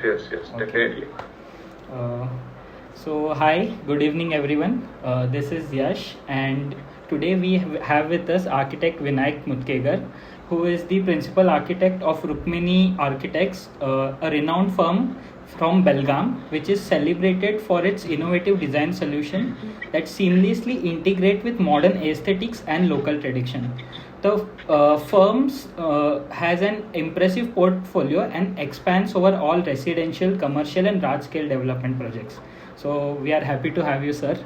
Yes, Okay. definitely. Uh, so, hi, good evening, everyone. This is Yash, and today we have with us architect Vinayak Mutgekar, who is the principal architect of Rukmini Architects, a renowned firm from Belgaum, which is celebrated for its innovative design solution that seamlessly integrate with modern aesthetics and local tradition. The firms has an impressive portfolio and expands over all residential, commercial, and large-scale development projects. So we are happy to have you, sir.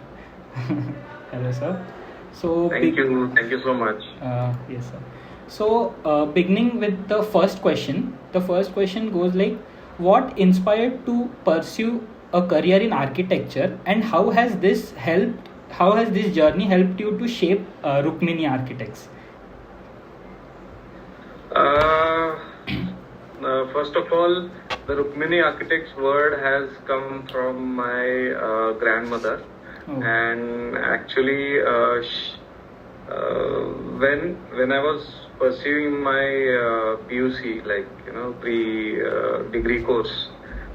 Hello, sir. So Thank you so much. yes, sir. So beginning with the first question. The first question goes like, what inspired to pursue a career in architecture, and how has this helped? How has this journey helped you to shape Rukmini Architects? Uh, First of all, the Rukmini Architects word has come from my grandmother, and actually, when I was pursuing my PUC, like pre degree course,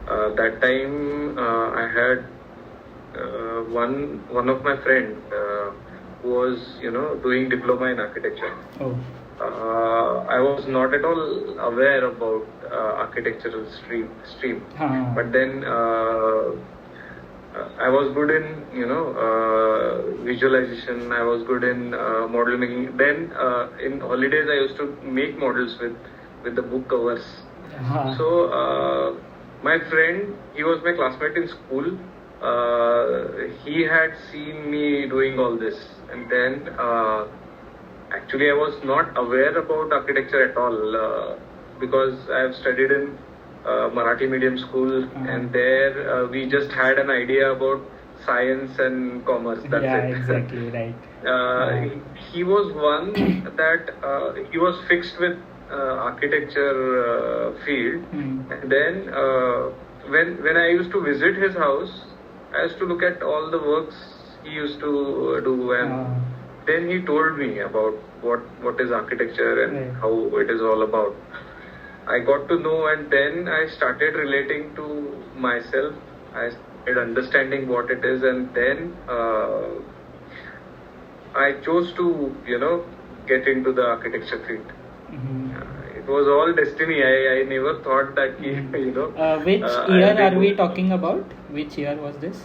that time I had one of my friend who was doing diploma in architecture. I was not at all aware about architectural stream. But then I was good in visualization. I was good in model making. Then in holidays I used to make models with the book covers. So my friend, he was my classmate in school. He had seen me doing all this, and then actually I was not aware about architecture at all because I have studied in Marathi medium school, and there we just had an idea about science and commerce. That's it. Exactly, right. He was one that he was fixed with architecture field, and then when I used to visit his house, I used to look at all the works he used to do, and then he told me about what is architecture and how it is all about. I got to know, and then I started relating to myself. I started understanding what it is, and then I chose to get into the architecture field. It was all destiny. I never thought that which year are we talking about? Which year was this?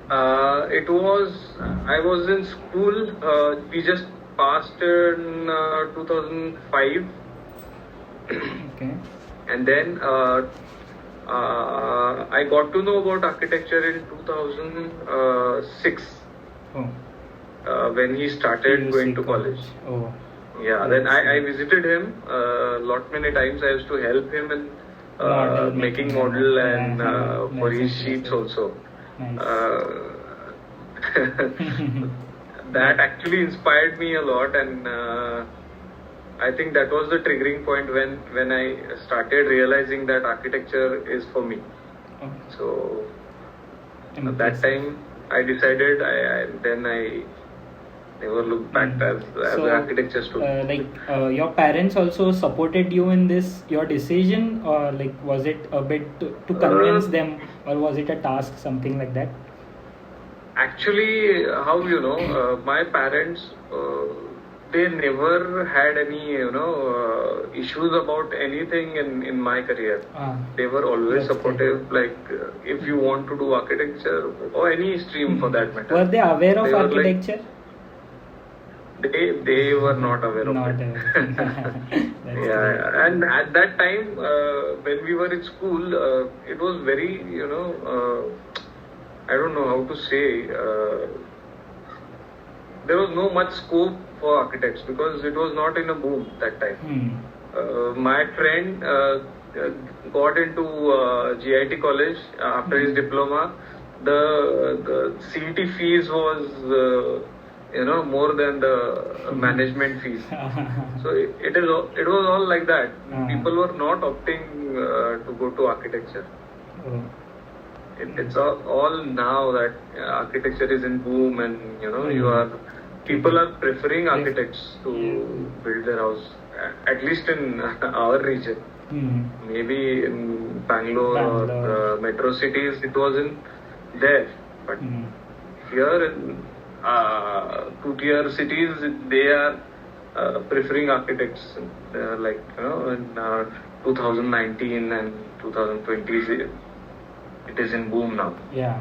It was, I was in school. We just passed in 2005. Okay. And then I got to know about architecture in 2006 when he started going to college. Yeah, then I visited him lot many times. I used to help him in making model and for his sheets also. That actually inspired me a lot, and I think that was the triggering point when I started realizing that architecture is for me. So at that time I decided, then I never looked back as an architecture student. Your parents also supported you in this, your decision, or was it a bit to convince them, or was it a task, something like that? Actually, how my parents, they never had any issues about anything in my career. They were always supportive. Like if you want to do architecture or any stream for that matter. Were they aware of architecture? They were not aware of it. Yeah, and at that time when we were in school, it was very I don't know how to say. There was no much scope for architects because it was not in a boom that time. My friend got into GIT college after his diploma. The CET fees was more than the management fees. So it was all like that. People were not opting to go to architecture. It's all now that architecture is in boom, and people are preferring architects to build their house, at least in our region. Maybe in Bangalore or metro cities it wasn't there, but here in two-tier cities they are preferring architects. Like in 2019 and 2020, it is in boom now. Yeah,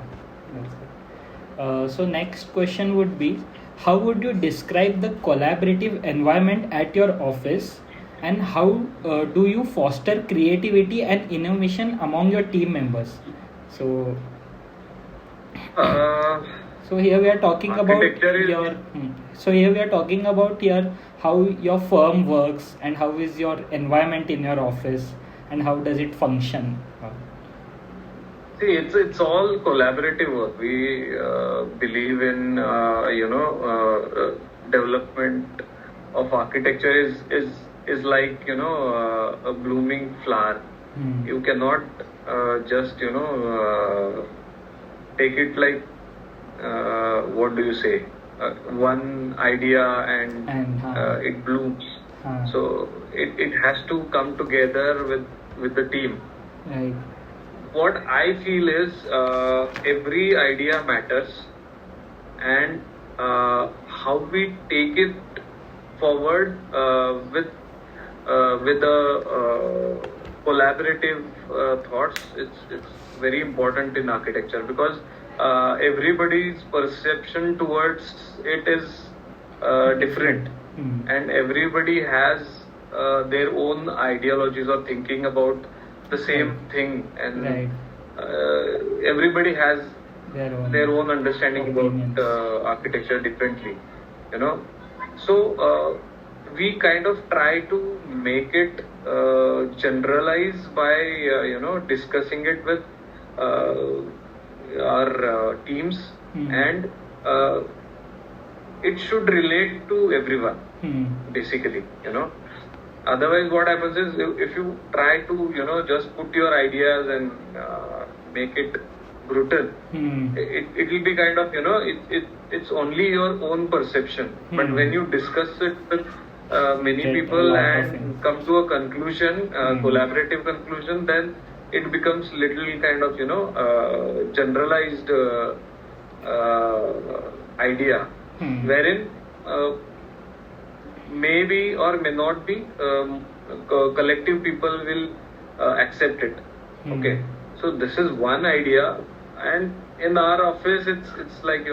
that's it. So next question would be, how would you describe the collaborative environment at your office, and how do you foster creativity and innovation among your team members? So here we are talking about your. So here we are talking about your how your firm works and how is your environment in your office and how does it function. See, it's all collaborative work. We believe in development of architecture is like a blooming flower. You cannot just take it like what do you say? One idea and it blooms. So it has to come together with the team. Right. What I feel is every idea matters, and how we take it forward with a collaborative thoughts. It's very important in architecture because everybody's perception towards it is different, and everybody has their own ideologies or thinking about the same thing, and everybody has their own understanding about architecture differently, so we kind of try to make it generalized by discussing it with our teams, and it should relate to everyone basically. Otherwise what happens is if you try to just put your ideas and make it brutal, it will be kind of it's only your own perception, but when you discuss it with many people and come to a conclusion, collaborative conclusion, then it becomes little kind of generalized idea, wherein maybe or may not be collective people will accept it. Okay, so this is one idea, and in our office it's like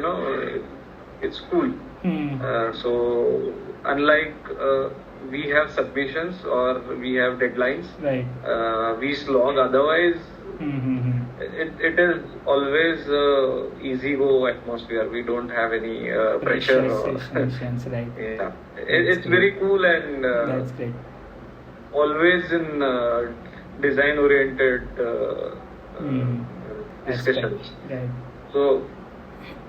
it's cool. So unlike we have submissions or we have deadlines, we slog. Otherwise it is always easy go atmosphere. We don't have any pressure or right. Yeah, it's very cool, and that's great. Always in design oriented discussions. Right. So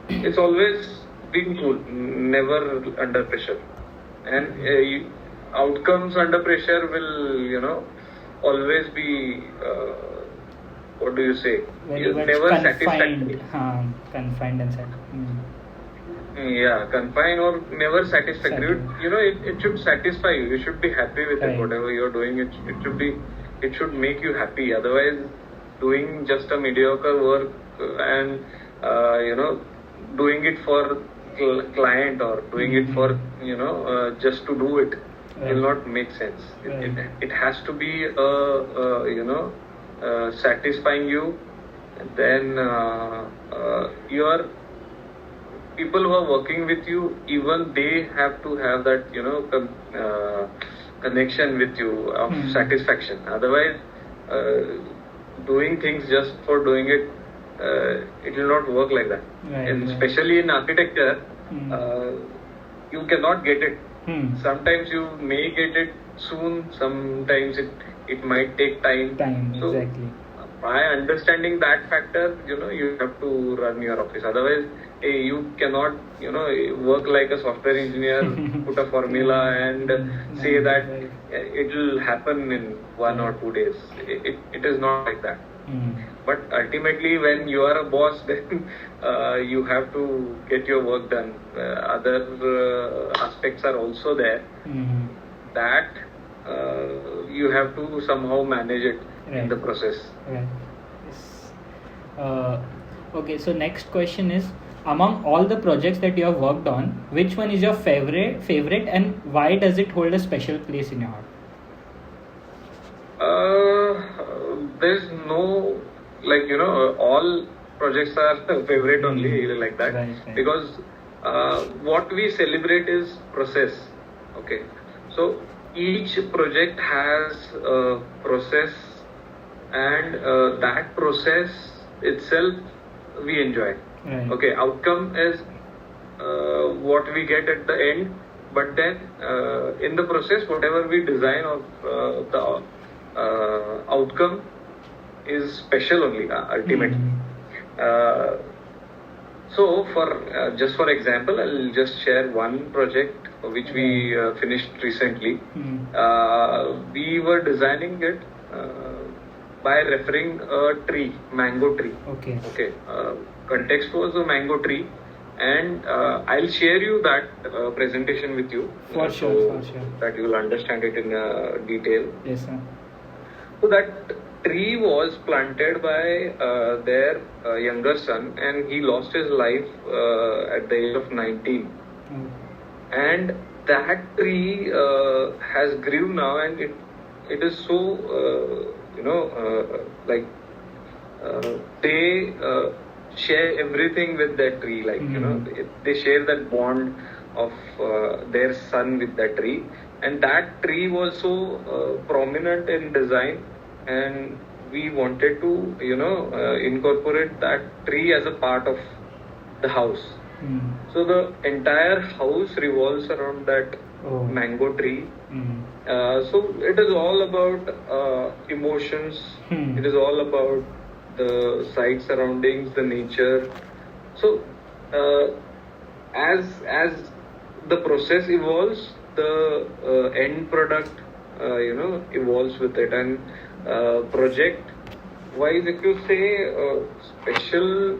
it's always been cool, never under pressure, and outcomes under pressure will always be what do you say? Very much never confined. Satisfactory. Confined and sad. Yeah, confined or never satisfactory. It should satisfy you. You should be happy with it. Whatever you're doing, it should make you happy. Otherwise, doing just a mediocre work and doing it for client or doing it for just to do it will not make sense. It has to be satisfying you. Then your people who are working with you, even they have to have that connection with you of satisfaction. Otherwise, doing things just for doing it, it will not work like that. And especially in architecture, you cannot get it. Sometimes you may get it soon, sometimes it might take time. So, exactly. By understanding that factor, you have to run your office. Otherwise, you cannot, work like a software engineer, put a formula and say that it will happen in 1 or 2 days. It is not like that. But ultimately, when you are a boss, then you have to get your work done. Other aspects are also there. That you have to somehow manage it in the process. Right. Yes. Okay, so next question is, among all the projects that you have worked on, which one is your favorite and why does it hold a special place in your heart? There's no, all projects are favorite only, like that. Right. Because what we celebrate is process. Okay. So each project has a process, and that process itself we enjoy. Right. Okay. Outcome is what we get at the end, but then in the process, whatever we design of the outcome is special only, ultimately. So for just for example, I'll just share one project which we finished recently. We were designing it by referring a tree, mango tree. Okay. Context was a mango tree, and I'll share you that presentation with you. For sure. That you will understand it in detail. Yes, sir. So that tree was planted by their younger son, and he lost his life at the age of 19. And that tree has grew now, and it is so they share everything with that tree, they share that bond of their son with that tree, and that tree was so prominent in design, and we wanted to incorporate that tree as a part of the house. So the entire house revolves around that mango tree. So it is all about emotions. It is all about the site surroundings, the nature. So as the process evolves, the end product evolves with it. And project wise, if you say special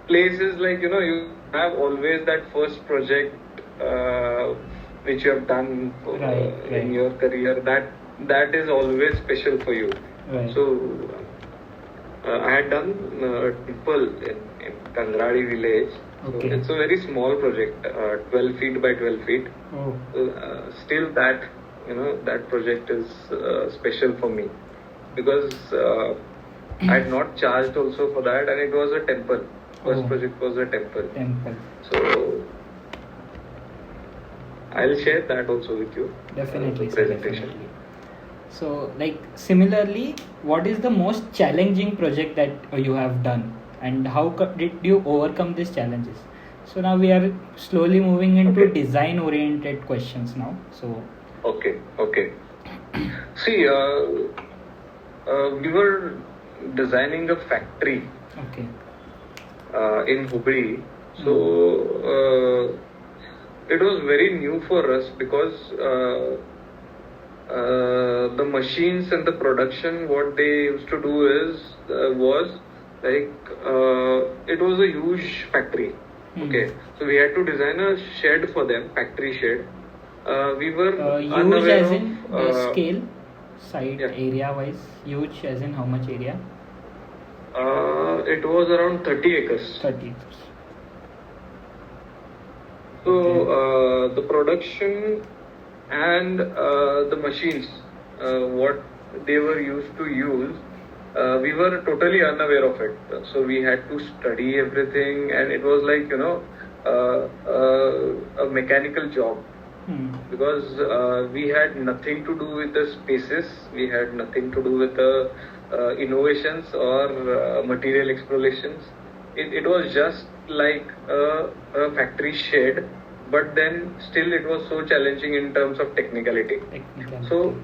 places, you have always that first project which you have done in your career, that is always special for you. So I had done temple in Kangradi village. So it's a very small project, 12 feet by 12 feet. Still that that project is special for me, because I had not charged also for that, and it was a temple. First project was a temple. So I'll share that also with you. Definitely. Presentation. Definitely. So, similarly, what is the most challenging project that you have done, and how did you overcome these challenges? So now we are slowly moving into design-oriented questions now. So. Okay. See, we were designing a factory. In Hubli. So it was very new for us, because the machines and the production, what they used to do was it was a huge factory. Okay, so we had to design a shed for them, factory shed. We were huge as in the scale, site area wise. Huge as in how much area? It was around 30 acres. 30 acres. So the production and the machines, what they were used to use, we were totally unaware of it. So we had to study everything, and it was a mechanical job. Because we had nothing to do with the spaces, we had nothing to do with the innovations or material explorations. It was just like a factory shed, but then still it was so challenging in terms of technicality. So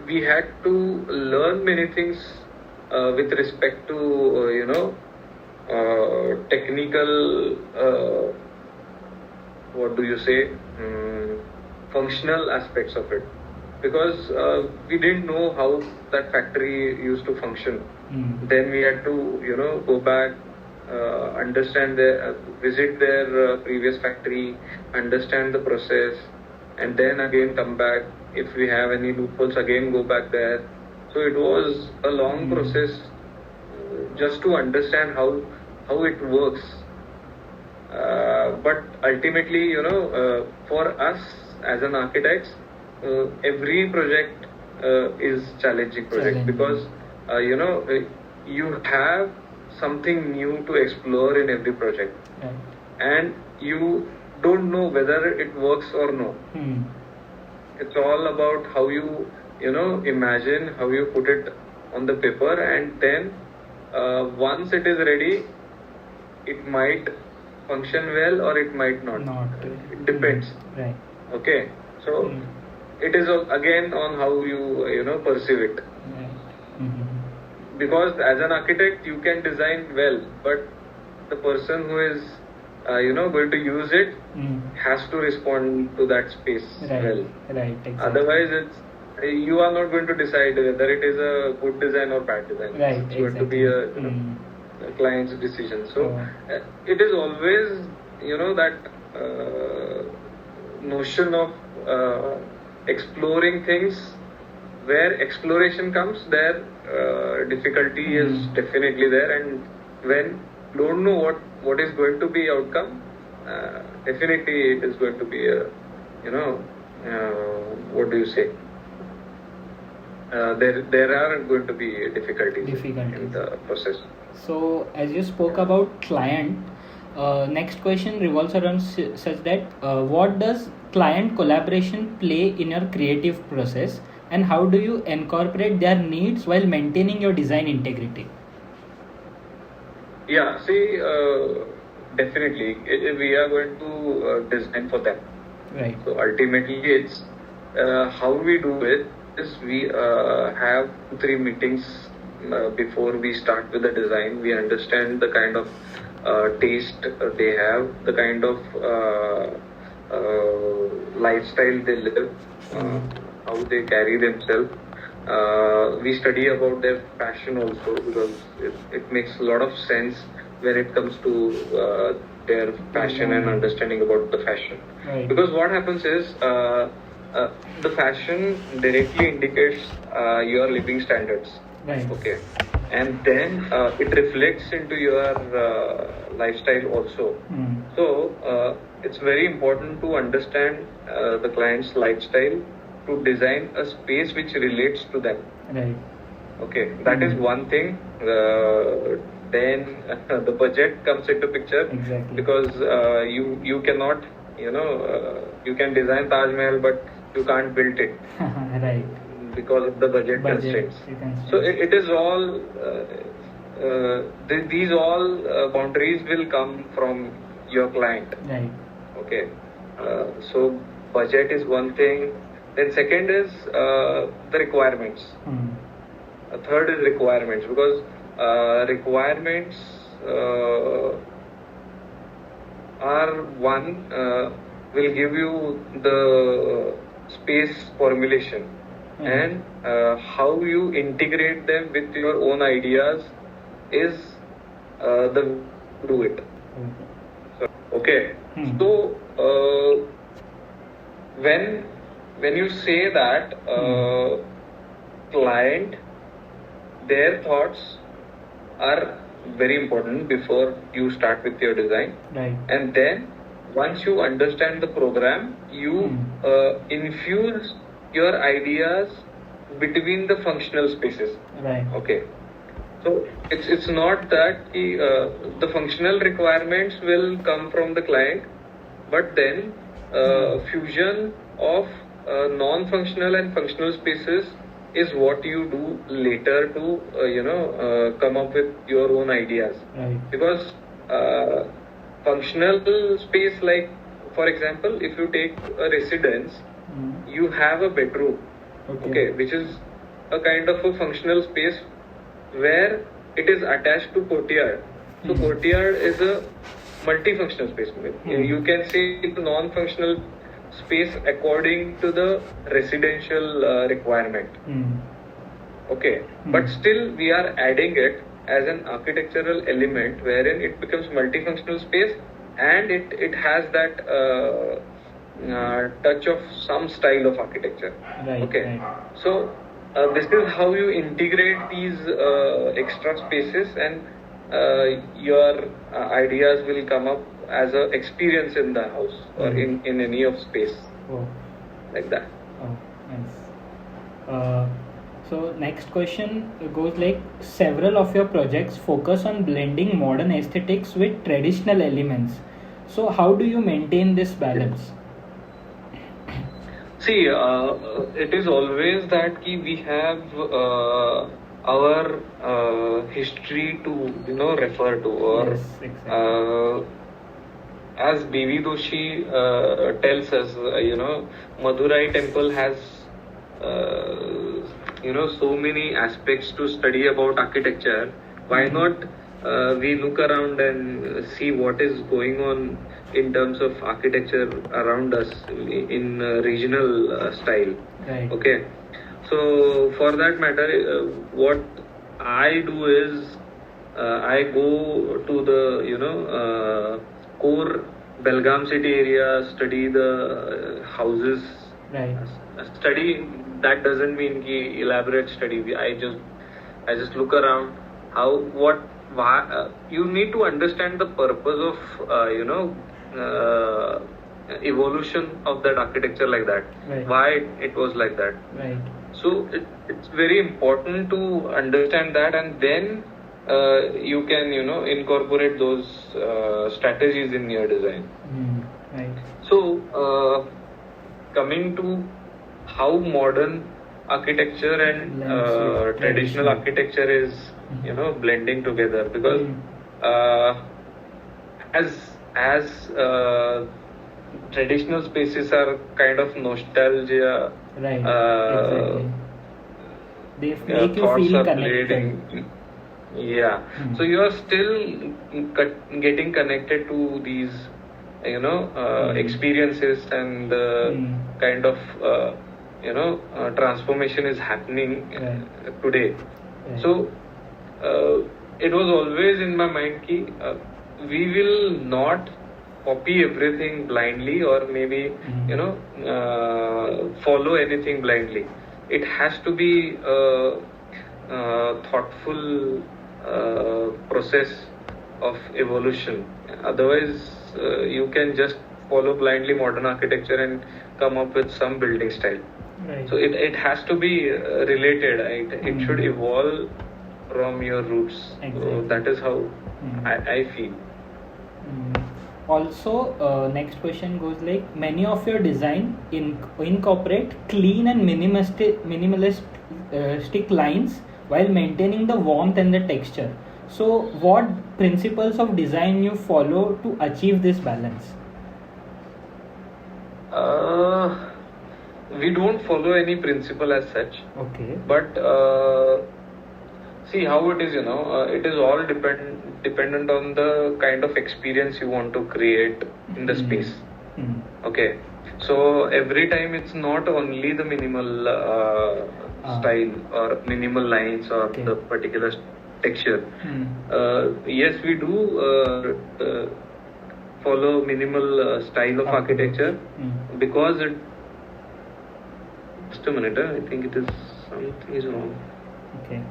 we had to learn many things with respect to technical functional aspects of it, because we didn't know how that factory used to function. Then we had to go back, understand visit their previous factory, understand the process, and then again come back. If we have any loopholes, again go back there. So it was a long process just to understand how it works. But ultimately, for us as an architects, every project is challenging project because you have something new to explore in every project, and you don't know whether it works or no. It's all about how you imagine, how you put it on the paper, and then once it is ready, it might function well or it might not. It depends. Right. Okay. So it is again on how you perceive it. Right. Because as an architect you can design well, but the person who is going to use it has to respond to that space well. Right. Exactly. Otherwise, you are not going to decide whether it is a good design or bad design. Right. It's going to be a client's decision. So it is always that notion of exploring things. Where exploration comes, there difficulty is definitely there, and when don't know what is going to be outcome, definitely it is going to be a what do you say? There are going to be difficulties in the process. So as you spoke about client, next question revolves around such that what does client collaboration play in your creative process, and how do you incorporate their needs while maintaining your design integrity? Yeah, see, definitely we are going to design for them. Right. So ultimately, it's how we do it is we have 2-3 meetings before we start with the design. We understand the kind of taste they have, the kind of lifestyle they live, how they carry themselves. We study about their passion also, because it makes a lot of sense when it comes to their passion and understanding about the fashion. Right. Because what happens is the fashion directly indicates your living standards. Right. Okay. And then it reflects into your lifestyle also. So it's very important to understand the client's lifestyle, to design a space which relates to them. Right. Okay, that is one thing. Then the budget comes into picture. Exactly. Because you cannot you can design Taj Mahal, but you can't build it. Right. Because of the budget constraints. So it is all these all boundaries will come from your client. Right. Okay. So budget is one thing. Then second is the requirements. Third is requirements, because requirements are one will give you the space formulation, and how you integrate them with your own ideas is the do it. Okay. So when you say that client, their thoughts are very important before you start with your design. Right. And then once you understand the program, you infuse your ideas between the functional spaces. Right. Okay. So it's not that the functional requirements will come from the client, but then fusion of non-functional and functional spaces is what you do later to come up with your own ideas. Right. Because functional space, like for example, if you take a residence, you have a bedroom, okay, which is a kind of a functional space where it is attached to courtyard. So courtyard is a multifunctional space. You can say it's a non-functional space according to the residential requirement. Okay, but still we are adding it as an architectural element wherein it becomes multifunctional space, and it has that touch of some style of architecture. Right. Okay. Right. So this is how you integrate these extra spaces, and your ideas will come up as an experience in the house or in any of space. Oh. Like that. Oh, nice. So next question goes like, several of your projects focus on blending modern aesthetics with traditional elements. So how do you maintain this balance? See, it is always that we have our history to refer to, or Yes, exactly. As B.V. Doshi tells us, Madurai temple has so many aspects to study about architecture. Why not we look around and see what is going on in terms of architecture around us in regional style. Right. Okay. So for that matter, what I do is I go to the core Belgaum city area, study the houses. Right. Study, that doesn't mean elaborate study. I just look around why you need to understand the purpose of evolution of that architecture like that. Right. Why it was like that. Right. So it's very important to understand that, and then you can incorporate those strategies in your design. Right. So coming to how modern architecture and traditional architecture is blending together, because as traditional spaces are kind of nostalgia. Right. Exactly. They make you Thoughts feel are connected. bleeding. Yeah. So you are still getting connected to these, experiences, and kind of, transformation is happening today. Right. So it was always in my mind we will not copy everything blindly, or maybe follow anything blindly. It has to be a thoughtful process of evolution. Otherwise, you can just follow blindly modern architecture and come up with some building style. Right. So it has to be related. It should evolve from your roots. Exactly. So that is how I feel. Also, next question goes like, many of your design incorporate clean and minimalistic lines while maintaining the warmth and the texture. So what principles of design you follow to achieve this balance? We don't follow any principle as such. Okay. But see how it is, it is all dependent on the kind of experience you want to create in the space. Okay. So every time it's not only the minimal style or minimal lines or the particular texture. Yes, we do follow minimal style of architecture, because it. Just a minute, I think something is wrong. Okay.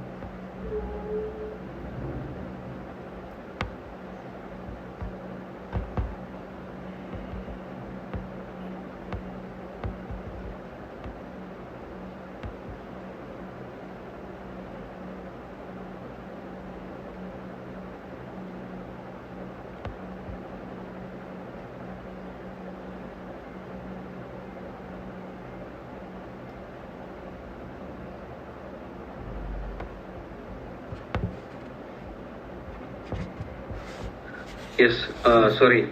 Yes, sorry.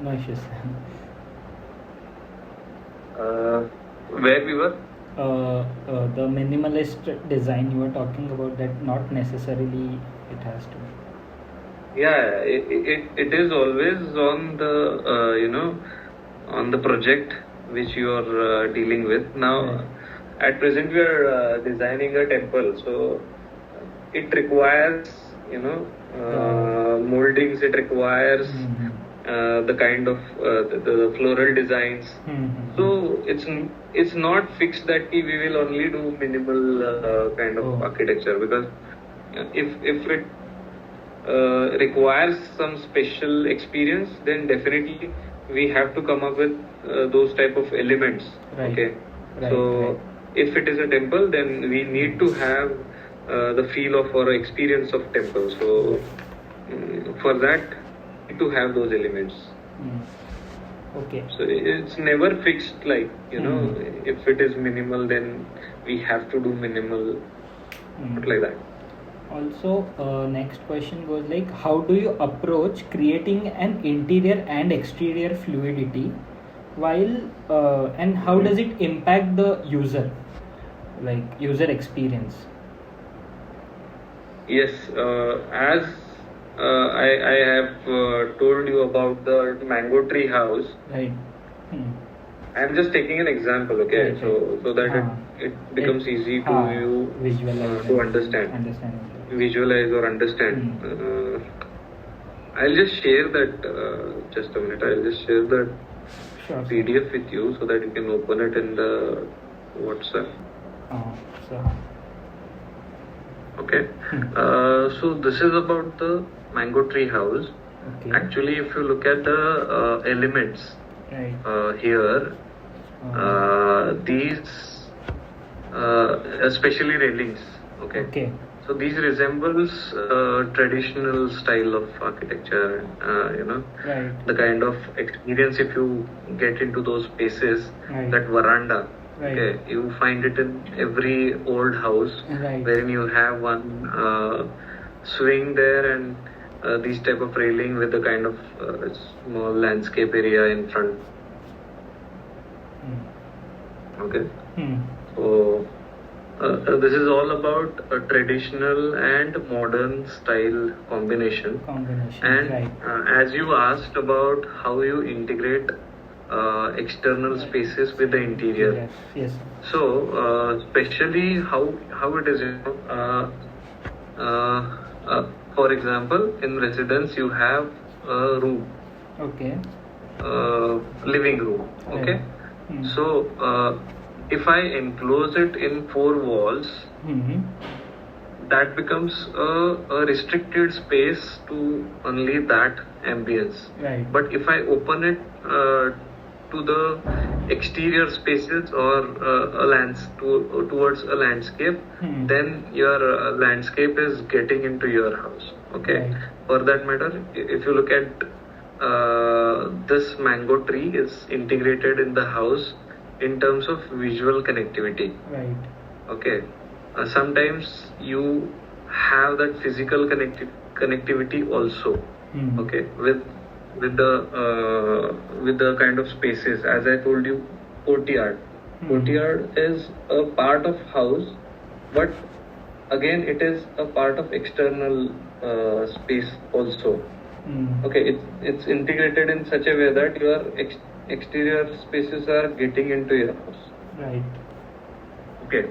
No issues. Where we were? The minimalist design you were talking about, that not necessarily it has to. Yeah, it is always on the on the project which you are dealing with. Now, at present we are designing a temple, so it requires moldings. It requires the kind of the floral designs. So it's not fixed that we will only do minimal kind of architecture, because if it requires some special experience, then definitely we have to come up with those type of elements. Okay. So if it is a temple, then we need to have the feel of or experience of temple. So for that, we need to have those elements. Okay. So it's never fixed, like, if it is minimal, then we have to do minimal, not like that. Also, next question goes like, how do you approach creating an interior and exterior fluidity while and how does it impact the user, like user experience? Yes, as I have told you about the mango tree house. Right. I am just taking an example, okay? Right. So that it becomes easy to you visualize to understand. Visualize or understand. I'll just share that. Just a minute. I'll just share that PDF with you so that you can open it in the WhatsApp. Okay. So this is about the mango tree house. Okay. Actually, if you look at the elements here, these especially railings. Okay. So these resembles traditional style of architecture. Right. The kind of experience if you get into those spaces, that veranda. Right. Okay, you find it in every old house, wherein you have one swing there and these type of railing with a kind of small landscape area in front. Okay. So this is all about a traditional and modern style combination. And as you asked about how you integrate external spaces with the interior. Yes. So especially how it is, for example, in residence you have a room. Okay. Living room. Okay. So if I enclose it in 4 walls, that becomes a restricted space to only that ambience. Right. But if I open it to the exterior spaces or towards a landscape, then your landscape is getting into your house. Okay. Right. For that matter, if you look at this mango tree is integrated in the house in terms of visual connectivity. Right. Okay. Sometimes you have that physical connectivity also. Okay. With the kind of spaces, as I told you, courtyard. Courtyard is a part of house, but again it is a part of external space also. Okay, it's integrated in such a way that your exterior spaces are getting into your house. Right. Okay.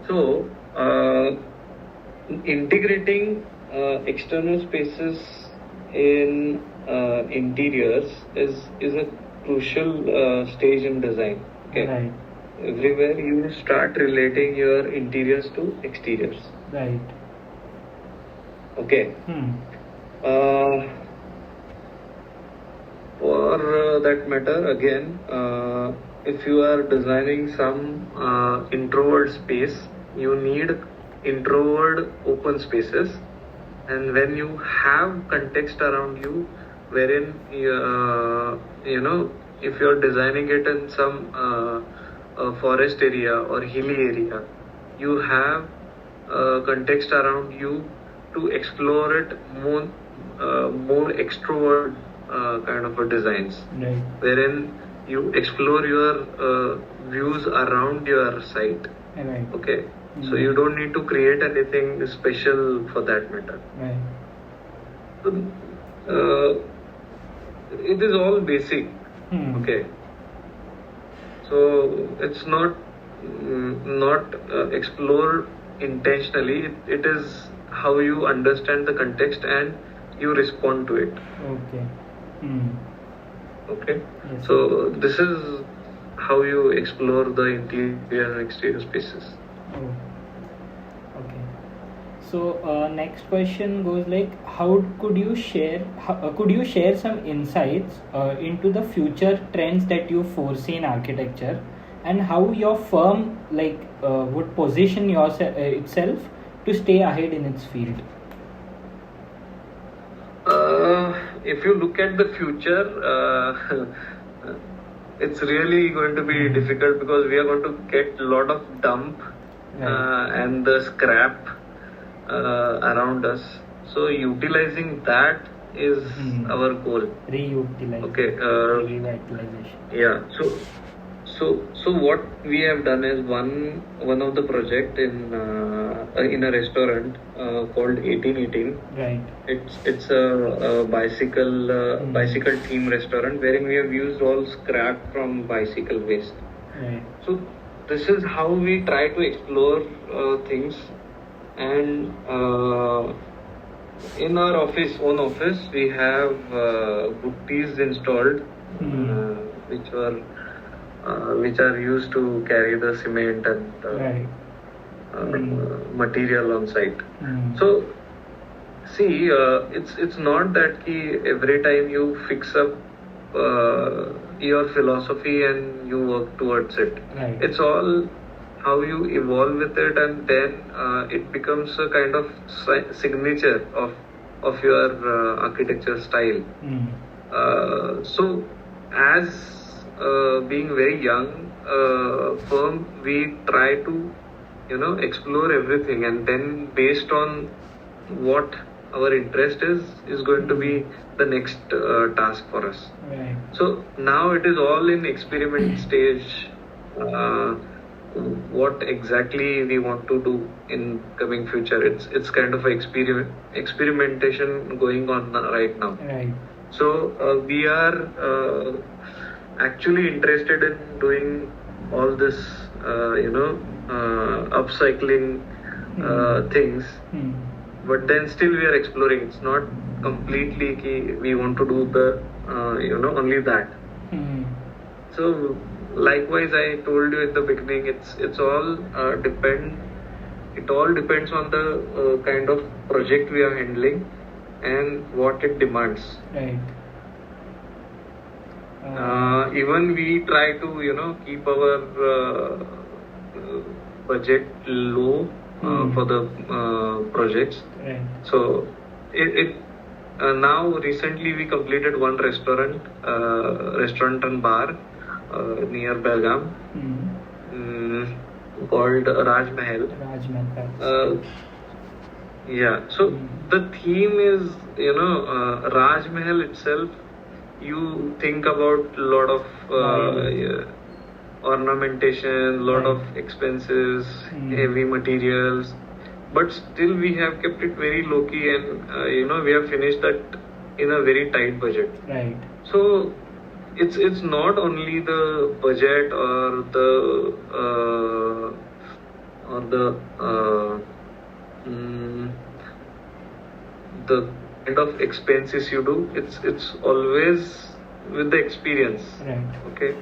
So integrating external spaces in interiors is a crucial stage in design. Okay. Right. Everywhere you start relating your interiors to exteriors. Right. Okay. For that matter, again, if you are designing some introvert space, you need introvert open spaces. And when you have context around you, wherein if you're designing it in some forest area or hilly area, you have context around you to explore it more extrovert kind of a designs. Right. Wherein you explore your views around your site. Right. Okay. So you don't need to create anything special for that matter. Right. So, it is all basic. Okay. So it's not explored intentionally. It is how you understand the context and you respond to it. Okay. Okay. Yes. So this is how you explore the interior and exterior spaces. Oh. Okay. So next question goes like, how could you share some insights into the future trends that you foresee in architecture, and how your firm would position yourself itself to stay ahead in its field? If you look at the future, it's really going to be difficult because we are going to get a lot of dump and the scrap around us. So utilizing that is our goal. Reutilize. Okay. Revitalization. Yeah. So what we have done is one of the project in a restaurant called 1818. Right. It's a bicycle theme restaurant wherein we have used all scrap from bicycle waste. Right. So this is how we try to explore things, and in our own office we have buttis installed, which are used to carry the cement and material on site. So see, it's not that every time you fix up your philosophy and you work towards it. Right. It's all how you evolve with it, and then it becomes a kind of signature of your architecture style. So as being very young firm, we try to explore everything, and then based on what our interest is going to be the next task for us. Right. So now it is all in experiment stage. What exactly we want to do in coming future, it's kind of a experimentation going on right now. Right. So we are actually interested in doing all this upcycling things, but then still we are exploring. It's not completely we want to do the only that. So likewise, I told you in the beginning, it's all it all depends on the kind of project we are handling and what it demands. Right. Even we try to keep our budget low for the projects. Right. So it now recently we completed one restaurant and bar near Belgaum, called Raj Mahal. Yeah. So the theme is Raj Mahal itself. You think about a lot of ornamentation, lot of expenses, heavy materials, but still we have kept it very low key, and we have finished that in a very tight budget. Right. So it's not only the budget or the kind of expenses you do. It's always with the experience. Right. Okay.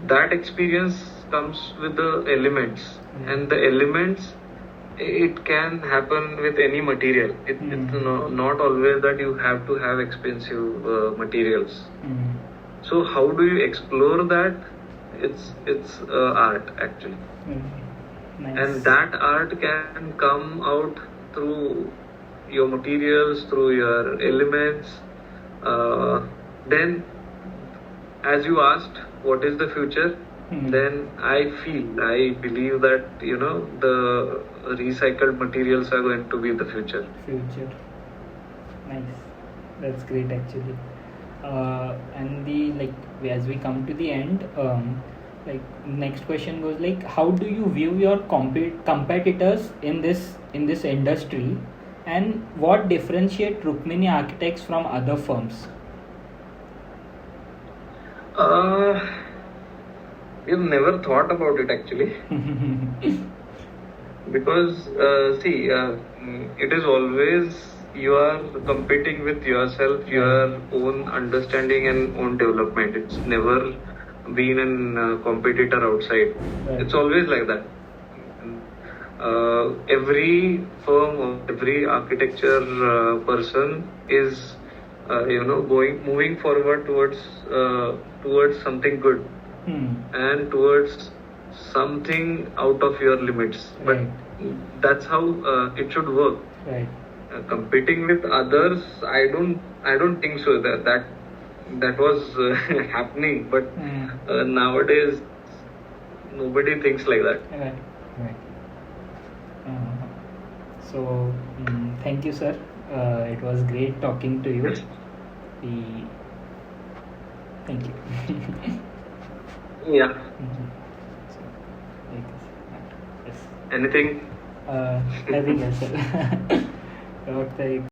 That experience comes with the elements, and the elements, it can happen with any material. It's not always that you have to have expensive materials. So how do you explore that? It's art actually. Nice. And that art can come out through your materials, through your elements. Then, as you asked, what is the future? Then I believe that the recycled materials are going to be the future. Nice. That's great actually. And as we come to the end, next question goes like, how do you view your competitors in this industry, and what differentiate Rukmini Architects from other firms? We've never thought about it actually. Because it is always you are competing with yourself, your own understanding and own development. It's never been a competitor outside. It's always like that. Every firm or every architecture person is moving forward towards something good and towards something out of your limits. But that's how it should work. Competing with others, I don't think so that was happening. But nowadays nobody thinks like that. Right. So thank you, sir. It was great talking to you. Thank you. Yeah. So, yes. Anything? Nothing else, sir. Okay.